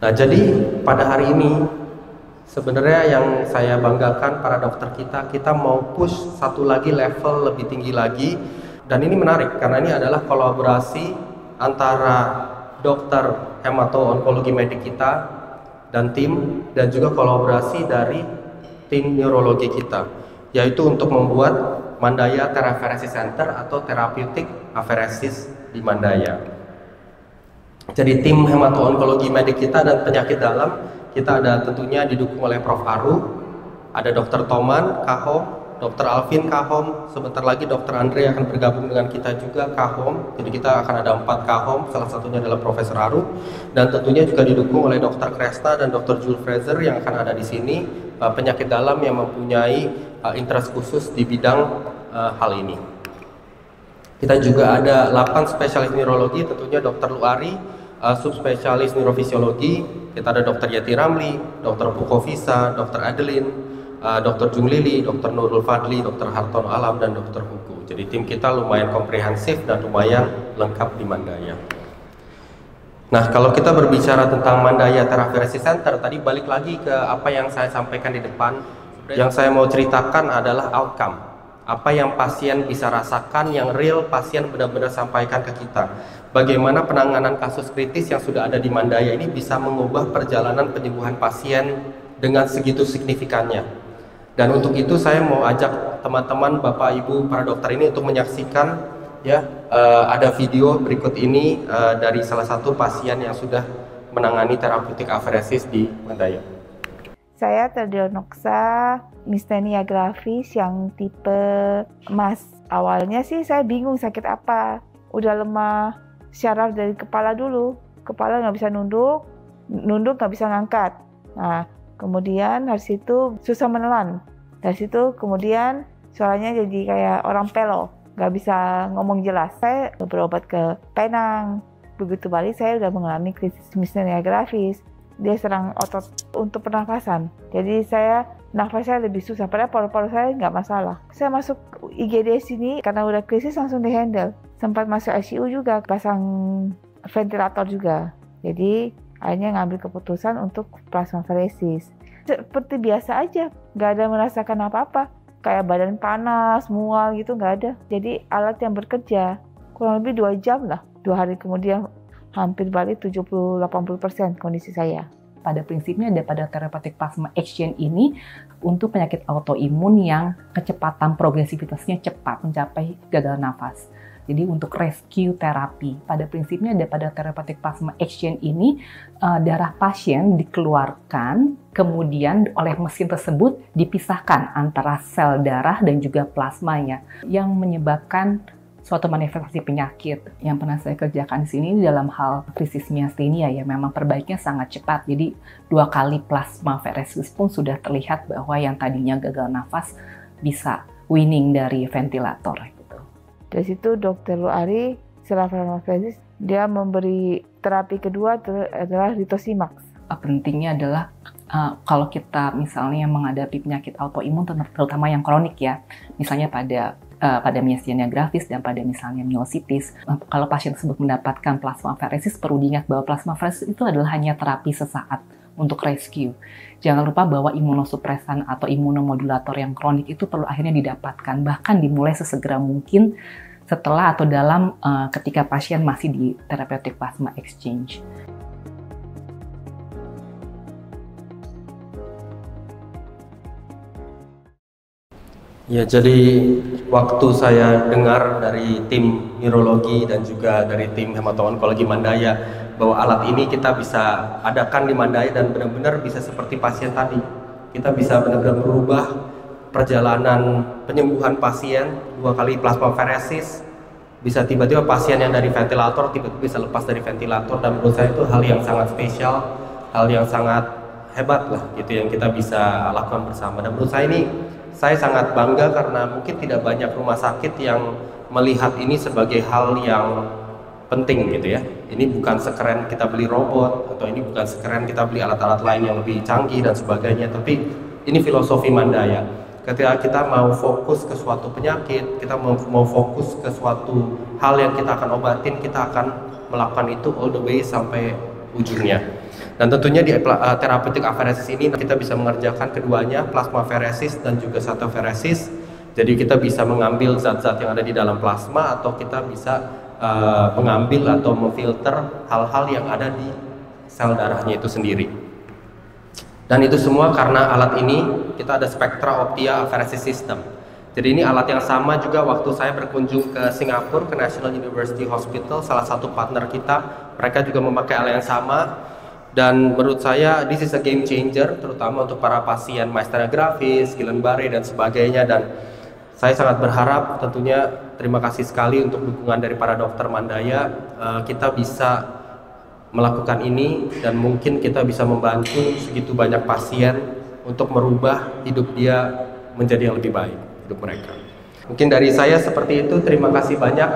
Nah, jadi pada hari ini sebenarnya yang saya banggakan para dokter kita mau push satu lagi level lebih tinggi lagi. Dan ini menarik karena ini adalah kolaborasi antara dokter hemato-onkologi medik kita dan tim, dan juga kolaborasi dari tim neurologi kita, yaitu untuk membuat Mandaya Teraferesis Center atau Therapeutic Aferesis di Mandaya. Jadi tim hemato-onkologi medik kita dan penyakit dalam kita ada tentunya didukung oleh Prof. Aru, ada Dr. Toman Kahom, Dr. Alvin Kahom, sebentar lagi Dr. Andre akan bergabung dengan kita juga Kahom. Jadi kita akan ada 4 Kahom, salah satunya adalah Profesor Aru, dan tentunya juga didukung oleh Dr. Kresna dan Dr. Jules Fraser yang akan ada di sini, penyakit dalam yang mempunyai interest khusus di bidang hal ini. Kita juga ada 8 spesialis neurologi, tentunya Dr. Luari, subspesialis neurofisiologi, kita ada Dr. Yati Ramli, Dr. Pukovisa, Dr. Adeline, Dr. Jung Lili, Dr. Nurul Fadli, Dr. Hartono Alam, dan Dr. Huku. Jadi tim kita lumayan komprehensif dan lumayan lengkap di Mandaya. Nah, kalau kita berbicara tentang Mandaya Teraferesis Center, tadi balik lagi ke apa yang saya sampaikan di depan. Yang saya mau ceritakan adalah outcome. Apa yang pasien bisa rasakan, yang real pasien benar-benar sampaikan ke kita. Bagaimana penanganan kasus kritis yang sudah ada di Mandaya ini bisa mengubah perjalanan penyembuhan pasien dengan segitu signifikannya. Dan untuk itu saya mau ajak teman-teman, Bapak, Ibu, para dokter ini untuk menyaksikan ya ada video berikut ini dari salah satu pasien yang sudah menangani terapeutik aferesis di Mandaya. Saya terdiagnosa mistenia gravis yang tipe MAS. Awalnya sih saya bingung sakit apa. Udah lemah syaraf dari kepala dulu. Kepala nggak bisa nunduk nggak bisa ngangkat. Nah, kemudian dari situ susah menelan. Dari situ kemudian suaranya jadi kayak orang pelo, nggak bisa ngomong jelas. Saya berobat ke Penang. Begitu balik saya udah mengalami krisis mistenia gravis. Dia serang otot untuk pernafasan. Jadi nafas saya lebih susah. Padahal paru-paru saya nggak masalah. Saya masuk IGD sini karena udah krisis langsung dihandle. Sempat masuk ICU juga, pasang ventilator juga. Jadi akhirnya ngambil keputusan untuk plasmaferesis. Seperti biasa aja, nggak ada merasakan apa-apa. Kayak badan panas, mual gitu nggak ada. Jadi alat yang bekerja kurang lebih 2 jam lah. 2 hari kemudian hampir balik 70-80% kondisi saya. Pada prinsipnya pada therapeutic plasma exchange ini untuk penyakit autoimun yang kecepatan progresivitasnya cepat mencapai gagal nafas. Jadi untuk rescue terapi, pada prinsipnya pada therapeutic plasma exchange ini darah pasien dikeluarkan, kemudian oleh mesin tersebut dipisahkan antara sel darah dan juga plasmanya yang menyebabkan suatu manifestasi penyakit. Yang pernah saya kerjakan di sini dalam hal krisis miastenia ya memang perbaiknya sangat cepat. Jadi 2 kali plasmaferesis pun sudah terlihat bahwa yang tadinya gagal nafas bisa winning dari ventilator. Dari situ Dr. Luari setelah plasmaferesis dia memberi terapi kedua adalah Rituximab. Pentingnya adalah kalau kita misalnya menghadapi penyakit autoimun terutama yang kronik ya, misalnya pada miastenia gravis dan pada misalnya myositis, kalau pasien tersebut mendapatkan plasmaferesis, perlu diingat bahwa plasmaferesis itu adalah hanya terapi sesaat untuk rescue. Jangan lupa bahwa imunosupresan atau imunomodulator yang kronik itu perlu akhirnya didapatkan, bahkan dimulai sesegera mungkin setelah atau dalam ketika pasien masih di therapeutic plasma exchange. Ya, jadi waktu saya dengar dari tim neurologi dan juga dari tim hemato-onkologi Mandaya bahwa alat ini kita bisa adakan di Mandaya dan benar-benar bisa seperti pasien tadi. Kita bisa benar-benar merubah perjalanan penyembuhan pasien 2 kali plasmaferesis. Bisa tiba-tiba pasien yang dari ventilator tiba-tiba bisa lepas dari ventilator, dan menurut saya itu hal yang sangat spesial, hal yang sangat hebat lah gitu yang kita bisa lakukan bersama. Dan menurut saya ini saya sangat bangga karena mungkin tidak banyak rumah sakit yang melihat ini sebagai hal yang penting gitu ya. Ini bukan sekeren kita beli robot, atau ini bukan sekeren kita beli alat-alat lain yang lebih canggih dan sebagainya, tapi ini filosofi Mandaya. Ketika kita mau fokus ke suatu penyakit, kita mau fokus ke suatu hal yang kita akan obatin, kita akan melakukan itu all the way sampai ujungnya. Dan tentunya di therapeutic apheresis ini kita bisa mengerjakan keduanya, plasmapheresis dan juga cytopheresis. Jadi kita bisa mengambil zat-zat yang ada di dalam plasma, atau kita bisa mengambil atau memfilter hal-hal yang ada di sel darahnya itu sendiri. Dan itu semua karena alat ini kita ada Spectra Optia Apheresis System. Jadi ini alat yang sama juga waktu saya berkunjung ke Singapura, ke National University Hospital, salah satu partner kita, mereka juga memakai alat yang sama. Dan menurut saya this is a game changer, terutama untuk para pasien myasthenia gravis, Guillain-Barré dan sebagainya. Dan saya sangat berharap, tentunya terima kasih sekali untuk dukungan dari para dokter Mandaya, kita bisa melakukan ini dan mungkin kita bisa membantu segitu banyak pasien untuk merubah hidup dia menjadi yang lebih baik, hidup mereka. Mungkin dari saya seperti itu. Terima kasih banyak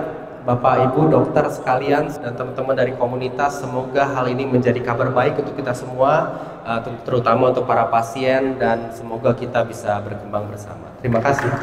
Bapak Ibu dokter sekalian dan teman-teman dari komunitas. Semoga hal ini menjadi kabar baik untuk kita semua, terutama untuk para pasien, dan semoga kita bisa berkembang bersama. Terima kasih.